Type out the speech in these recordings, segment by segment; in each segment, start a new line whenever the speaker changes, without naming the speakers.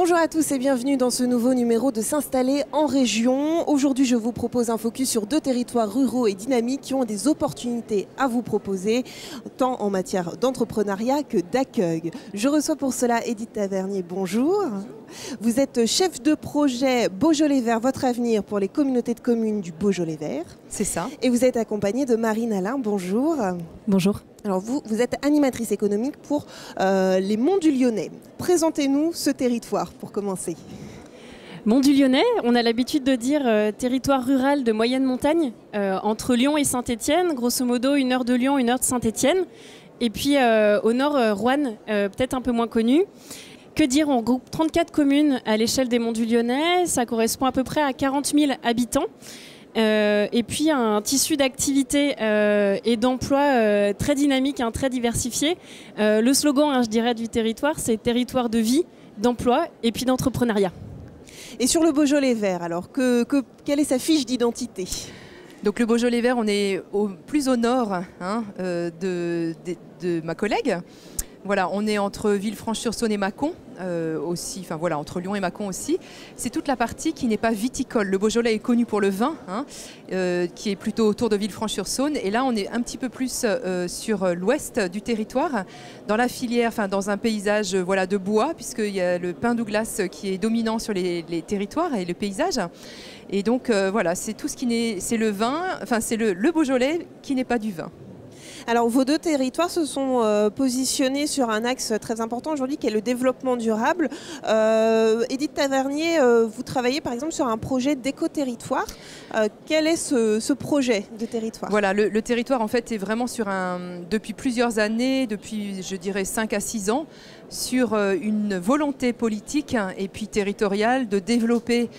Bonjour à tous et bienvenue dans ce nouveau numéro de S'installer en région. Aujourd'hui, je vous propose un focus sur 2 territoires ruraux et dynamiques qui ont des opportunités à vous proposer, tant en matière d'entrepreneuriat que d'accueil. Je reçois pour cela Edith Tavernier. Bonjour. Vous êtes chef de projet Beaujolais Vert, votre avenir pour les communautés de communes du Beaujolais Vert.
C'est ça.
Et vous êtes accompagnée de Marine Alain. Bonjour.
Bonjour.
Alors vous êtes animatrice économique pour les Monts du Lyonnais. Présentez-nous ce territoire pour commencer.
Monts du Lyonnais, on a l'habitude de dire territoire rural de moyenne montagne, entre Lyon et Saint-Étienne, grosso modo 1 heure de Lyon, 1 heure de Saint-Étienne. Et puis au nord, Roanne, peut-être un peu moins connu. Que dire, on regroupe 34 communes à l'échelle des Monts du Lyonnais, ça correspond à peu près à 40 000 habitants. Et puis un tissu d'activités et d'emplois très dynamique, très diversifié. Le slogan, je dirais, du territoire, c'est territoire de vie, d'emploi et puis d'entrepreneuriat.
Et sur le Beaujolais Vert, alors, quelle est sa fiche d'identité ?
Donc le Beaujolais Vert, on est plus au nord de ma collègue. Voilà, on est entre Villefranche-sur-Saône et Mâcon aussi, enfin voilà, entre Lyon et Mâcon aussi. C'est toute la partie qui n'est pas viticole. Le Beaujolais est connu pour le vin, qui est plutôt autour de Villefranche-sur-Saône. Et là, on est un petit peu plus sur l'ouest du territoire, dans la filière, enfin dans un paysage de bois, puisqu'il y a le pin Douglas qui est dominant sur les territoires et le paysage. Et donc voilà, c'est tout ce qui n'est, c'est le vin, enfin c'est le Beaujolais qui n'est pas du vin.
Alors vos 2 territoires se sont positionnés sur un axe très important aujourd'hui qui est le développement durable. Edith Tavernier, vous travaillez par exemple sur un projet d'éco-territoire. Quel est ce projet de territoire ?
Voilà, le territoire en fait est vraiment depuis plusieurs années, depuis je dirais 5 à 6 ans, sur une volonté politique et puis territoriale de développer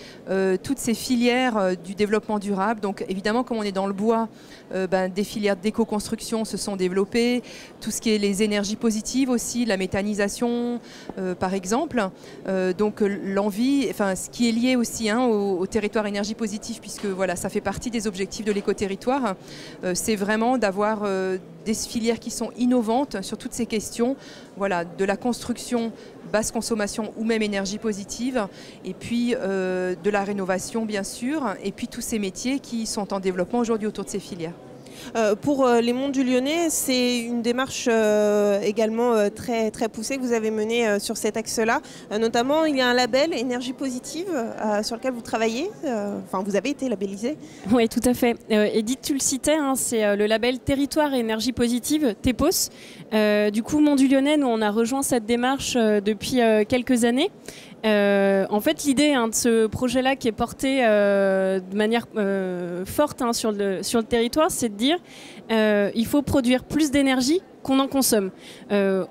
toutes ces filières du développement durable. Donc évidemment, comme on est dans le bois, des filières d'éco-construction se sont développées, tout ce qui est les énergies positives aussi, la méthanisation par exemple. Donc l'envie, enfin ce qui est lié aussi au territoire énergie positive, puisque voilà, ça fait partie des objectifs de l'éco-territoire, c'est vraiment d'avoir des filières qui sont innovantes sur toutes ces questions, voilà, de la construction basse consommation ou même énergie positive, et puis de la rénovation bien sûr, et puis tous ces métiers qui sont en développement aujourd'hui autour de ces filières.
Pour les Monts du Lyonnais, c'est une démarche également très, très poussée que vous avez menée sur cet axe-là. Notamment, il y a un label énergie positive sur lequel vous travaillez. Enfin, vous avez été labellisé.
Oui, tout à fait. Edith, tu le citais, c'est le label Territoire et énergie positive, TEPOS. Du coup, Monts du Lyonnais, nous, on a rejoint cette démarche depuis quelques années. En fait, l'idée de ce projet-là qui est porté de manière forte sur le territoire, c'est de dire il faut produire plus d'énergie qu'on en consomme.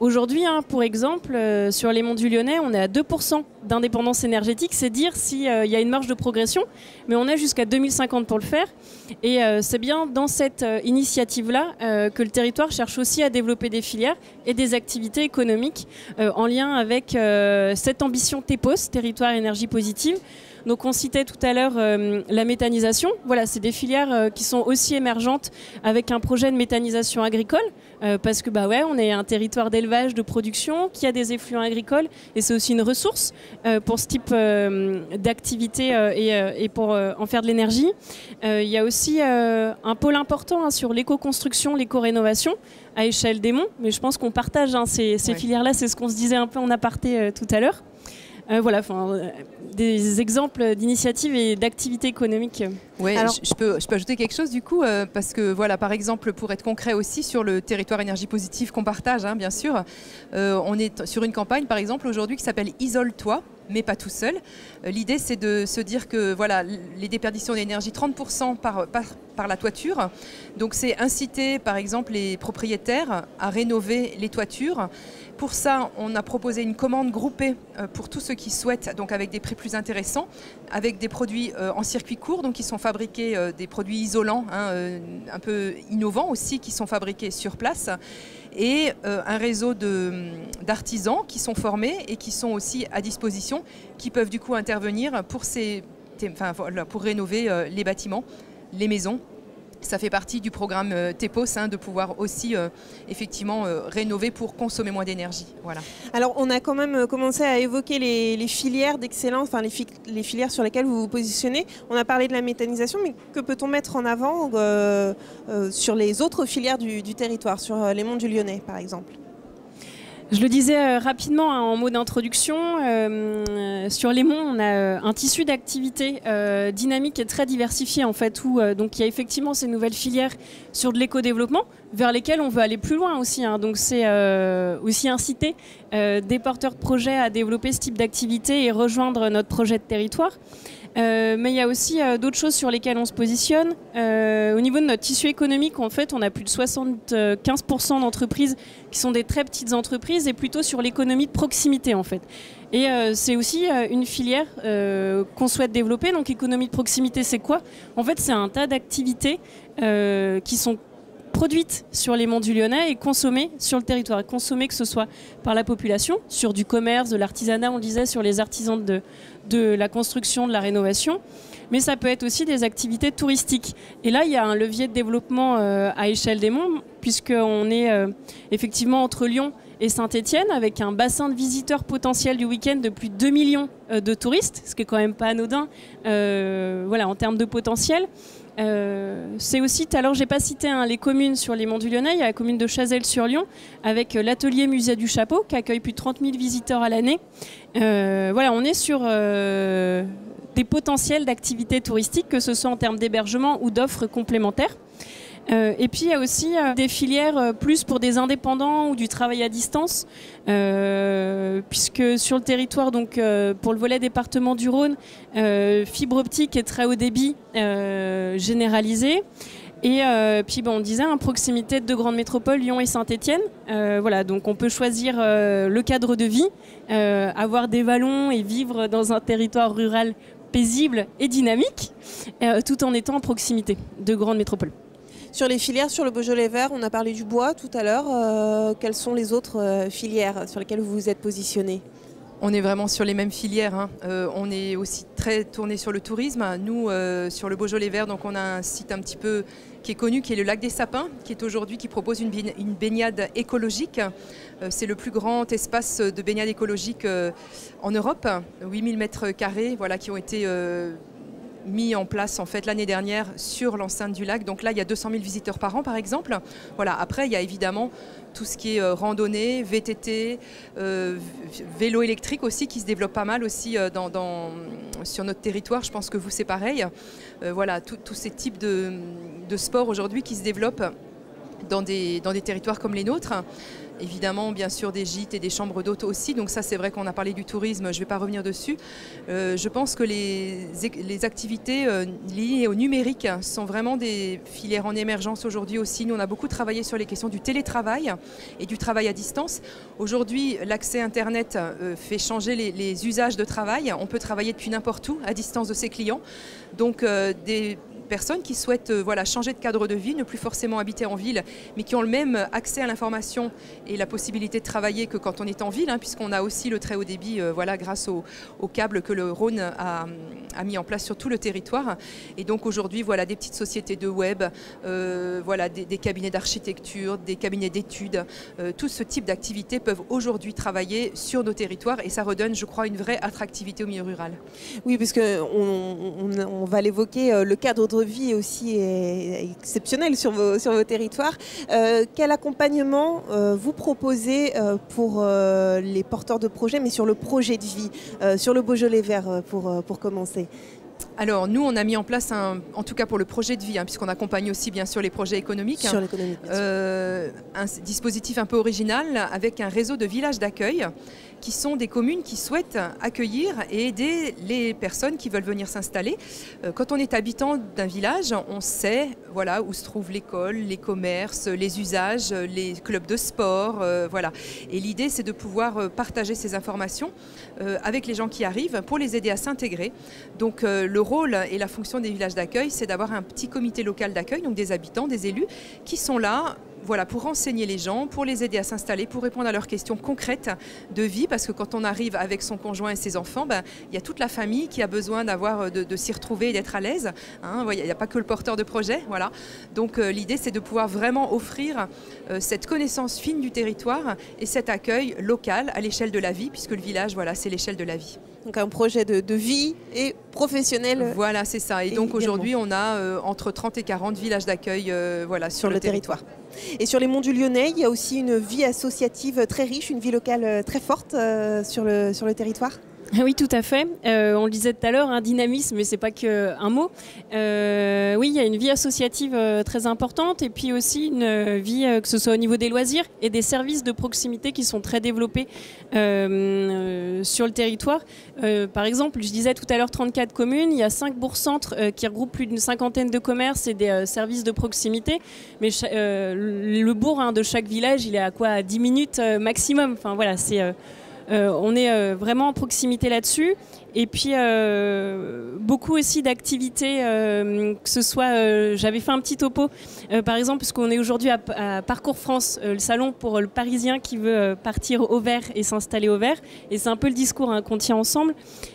Aujourd'hui, pour exemple, sur les Monts du Lyonnais, on est à 2% d'indépendance énergétique. C'est dire s'il y a une marge de progression, mais on est jusqu'à 2050 pour le faire. Et c'est bien dans cette initiative-là que le territoire cherche aussi à développer des filières et des activités économiques en lien avec cette ambition TEPOS, territoire énergie positive. Donc on citait tout à l'heure la méthanisation. Voilà, c'est des filières qui sont aussi émergentes avec un projet de méthanisation agricole parce que on est un territoire d'élevage, de production qui a des effluents agricoles et c'est aussi une ressource pour ce type d'activité et pour en faire de l'énergie. Il y a aussi un pôle important sur l'éco-construction, l'éco-rénovation à échelle des monts, mais je pense qu'on partage ces filières-là, c'est ce qu'on se disait un peu en aparté tout à l'heure. Voilà, des exemples d'initiatives et d'activités économiques.
Oui, je peux ajouter quelque chose du coup, parce que voilà, par exemple, pour être concret aussi sur le territoire énergie positive qu'on partage, bien sûr, on est sur une campagne par exemple aujourd'hui qui s'appelle Isole-toi, mais pas tout seul. L'idée c'est de se dire que voilà, les déperditions d'énergie 30% par la toiture. Donc c'est inciter par exemple les propriétaires à rénover les toitures. Pour ça, on a proposé une commande groupée pour tous ceux qui souhaitent, donc avec des prix plus intéressants, avec des produits en circuit court, donc qui sont fabriqués, des produits isolants, un peu innovants aussi, qui sont fabriqués sur place, et un réseau d'artisans qui sont formés et qui sont aussi à disposition, qui peuvent du coup intervenir pour rénover les bâtiments, les maisons. Ça fait partie du programme TEPOS, de pouvoir aussi effectivement rénover pour consommer moins d'énergie. Voilà.
Alors on a quand même commencé à évoquer les filières d'excellence, enfin les filières sur lesquelles vous vous positionnez. On a parlé de la méthanisation, mais que peut-on mettre en avant sur les autres filières du territoire, sur les monts du Lyonnais par exemple?
Je le disais rapidement en mot d'introduction, sur les monts, on a un tissu d'activités dynamique et très diversifié en fait, où donc il y a effectivement ces nouvelles filières sur de l'éco-développement vers lesquelles on veut aller plus loin aussi. Donc c'est aussi inciter des porteurs de projets à développer ce type d'activité et rejoindre notre projet de territoire. Mais il y a aussi d'autres choses sur lesquelles on se positionne. Au niveau de notre tissu économique, en fait, on a plus de 75% d'entreprises qui sont des très petites entreprises et plutôt sur l'économie de proximité, en fait. Et c'est aussi une filière qu'on souhaite développer. Donc, économie de proximité, c'est quoi? En fait, c'est un tas d'activités qui sont produites sur les monts du Lyonnais et consommées sur le territoire. Consommées que ce soit par la population, sur du commerce, de l'artisanat, on le disait, sur les artisans de la construction, de la rénovation. Mais ça peut être aussi des activités touristiques. Et là, il y a un levier de développement à échelle des monts, puisqu'on est effectivement entre Lyon et Saint-Étienne, avec un bassin de visiteurs potentiels du week-end de plus de 2 millions de touristes, ce qui est quand même pas anodin voilà, en termes de potentiel. C'est aussi, alors j'ai pas cité les communes sur les monts du Lyonnais, il y a la commune de Chazelles-sur-Lyon avec l'atelier Musée du Chapeau qui accueille plus de 30 000 visiteurs à l'année. Voilà, on est sur des potentiels d'activités touristiques, que ce soit en termes d'hébergement ou d'offres complémentaires. Et puis il y a aussi des filières plus pour des indépendants ou du travail à distance, puisque sur le territoire, donc pour le volet département du Rhône, fibre optique et très haut débit généralisé. Et puis on disait, à proximité de deux grandes métropoles, Lyon et Saint-Étienne. Voilà, donc on peut choisir le cadre de vie, avoir des vallons et vivre dans un territoire rural paisible et dynamique, tout en étant en proximité de grandes métropoles.
Sur les filières, sur le Beaujolais vert, on a parlé du bois tout à l'heure. Quelles sont les autres filières sur lesquelles vous vous êtes positionné?
On est vraiment sur les mêmes filières. On est aussi très tourné sur le tourisme. Nous, sur le Beaujolais vert, donc on a un site un petit peu qui est connu, qui est le lac des Sapins, qui propose une baignade écologique. C'est le plus grand espace de baignade écologique en Europe. 8000 mètres carrés, voilà, qui ont été mis en place en fait l'année dernière sur l'enceinte du lac. Donc là, il y a 200 000 visiteurs par an, par exemple. Voilà. Après, il y a évidemment tout ce qui est randonnée, VTT, vélo électrique aussi, qui se développe pas mal aussi sur notre territoire. Je pense que vous, c'est pareil. Voilà, tous ces types de sports aujourd'hui qui se développent dans des territoires comme les nôtres. Évidemment, bien sûr, des gîtes et des chambres d'hôtes aussi. Donc ça, c'est vrai qu'on a parlé du tourisme, je ne vais pas revenir dessus. Je pense que les activités liées au numérique sont vraiment des filières en émergence aujourd'hui aussi. Nous, on a beaucoup travaillé sur les questions du télétravail et du travail à distance. Aujourd'hui, l'accès Internet fait changer les usages de travail. On peut travailler depuis n'importe où, à distance de ses clients. Donc des personnes qui souhaitent changer de cadre de vie, ne plus forcément habiter en ville, mais qui ont le même accès à l'information et la possibilité de travailler que quand on est en ville, puisqu'on a aussi le très haut débit grâce au câble que le Rhône a mis en place sur tout le territoire. Et donc aujourd'hui, des petites sociétés de web, des cabinets d'architecture, des cabinets d'études, tout ce type d'activités peuvent aujourd'hui travailler sur nos territoires et ça redonne, je crois, une vraie attractivité au milieu rural.
Oui, parce qu'on va l'évoquer, le cadre de vie aussi est exceptionnel sur vos territoires. Quel accompagnement vous proposez pour les porteurs de projets, mais sur le projet de vie, sur le Beaujolais vert pour commencer?
Alors nous, on a mis en place, en tout cas pour le projet de vie, puisqu'on accompagne aussi bien sûr les projets économiques,
sur l'économie,
un dispositif un peu original avec un réseau de villages d'accueil qui sont des communes qui souhaitent accueillir et aider les personnes qui veulent venir s'installer. Quand on est habitant d'un village, on sait où se trouvent l'école, les commerces, les usages, les clubs de sport. Et l'idée, c'est de pouvoir partager ces informations avec les gens qui arrivent pour les aider à s'intégrer. Donc le rôle et la fonction des villages d'accueil, c'est d'avoir un petit comité local d'accueil, donc des habitants, des élus, qui sont là voilà, pour renseigner les gens, pour les aider à s'installer, pour répondre à leurs questions concrètes de vie, parce que quand on arrive avec son conjoint et ses enfants, il y a toute la famille qui a besoin de s'y retrouver et d'être à l'aise. Hein, il n'y a pas que le porteur de projet. Voilà. Donc l'idée, c'est de pouvoir vraiment offrir cette connaissance fine du territoire et cet accueil local à l'échelle de la vie, puisque le village, voilà, c'est l'échelle de la vie.
Donc un projet de vie et professionnel.
Voilà, c'est ça. Et donc aujourd'hui, on a entre 30 et 40 villages d'accueil voilà, sur le territoire.
Et sur les monts du Lyonnais, il y a aussi une vie associative très riche, une vie locale très forte sur le territoire.
Oui, tout à fait. On le disait tout à l'heure, un dynamisme, mais c'est pas qu'un mot. Oui, il y a une vie associative très importante et puis aussi une vie, que ce soit au niveau des loisirs et des services de proximité qui sont très développés sur le territoire. Par exemple, je disais tout à l'heure 34 communes, il y a 5 bourgs-centres qui regroupent plus d'une cinquantaine de commerces et des services de proximité. Mais le bourg de chaque village, il est à quoi, à 10 minutes maximum. Enfin voilà, c'est... on est vraiment en proximité là-dessus. Et puis beaucoup aussi d'activités, que ce soit, j'avais fait un petit topo, par exemple, parce qu'on est aujourd'hui à Parcours France, le salon pour le Parisien qui veut partir au vert et s'installer au vert. Et c'est un peu le discours qu'on tient ensemble.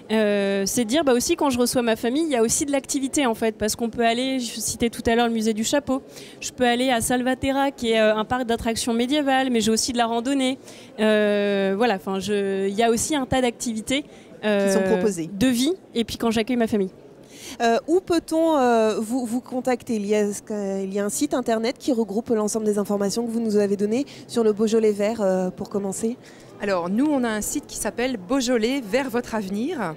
C'est dire aussi quand je reçois ma famille, il y a aussi de l'activité en fait, parce qu'on peut aller, je citais tout à l'heure le musée du Chapeau, je peux aller à Salvaterra qui est un parc d'attractions médiévales, mais j'ai aussi de la randonnée. Voilà, il y a aussi un tas d'activités
qui sont proposées.
De vie, et puis quand j'accueille ma famille.
Où peut-on vous contacter ? Il y a un site internet qui regroupe l'ensemble des informations que vous nous avez données sur le Beaujolais vert pour commencer.
Alors nous, on a un site qui s'appelle Beaujolais vers votre avenir.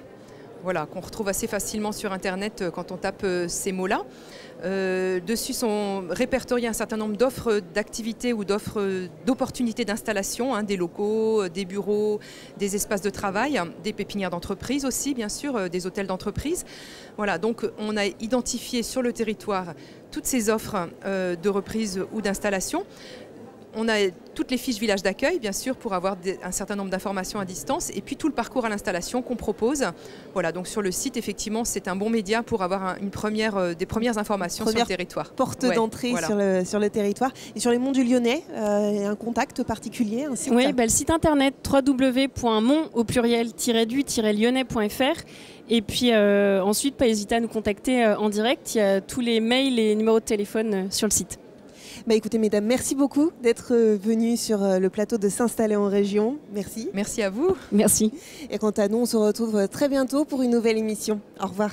Voilà, qu'on retrouve assez facilement sur internet quand on tape ces mots-là. Dessus sont répertoriés un certain nombre d'offres d'activités ou d'opportunités d'installation, des locaux, des bureaux, des espaces de travail, des pépinières d'entreprise aussi, bien sûr, des hôtels d'entreprise. Voilà, donc on a identifié sur le territoire toutes ces offres de reprise ou d'installation. On a toutes les fiches village d'accueil, bien sûr, pour avoir un certain nombre d'informations à distance, et puis tout le parcours à l'installation qu'on propose. Voilà, donc sur le site, effectivement, c'est un bon média pour avoir des premières informations sur le territoire.
Porte d'entrée voilà. sur le territoire. Et sur les monts du Lyonnais, un contact particulier, un site.
Oui, le site internet www.mont-du-lyonnais.fr. Et puis ensuite, pas hésiter à nous contacter en direct. Il y a tous les mails et numéros de téléphone sur le site.
Écoutez, mesdames, merci beaucoup d'être venues sur le plateau de S'installer en région. Merci.
Merci à vous.
Merci.
Et quant à nous, on se retrouve très bientôt pour une nouvelle émission. Au revoir.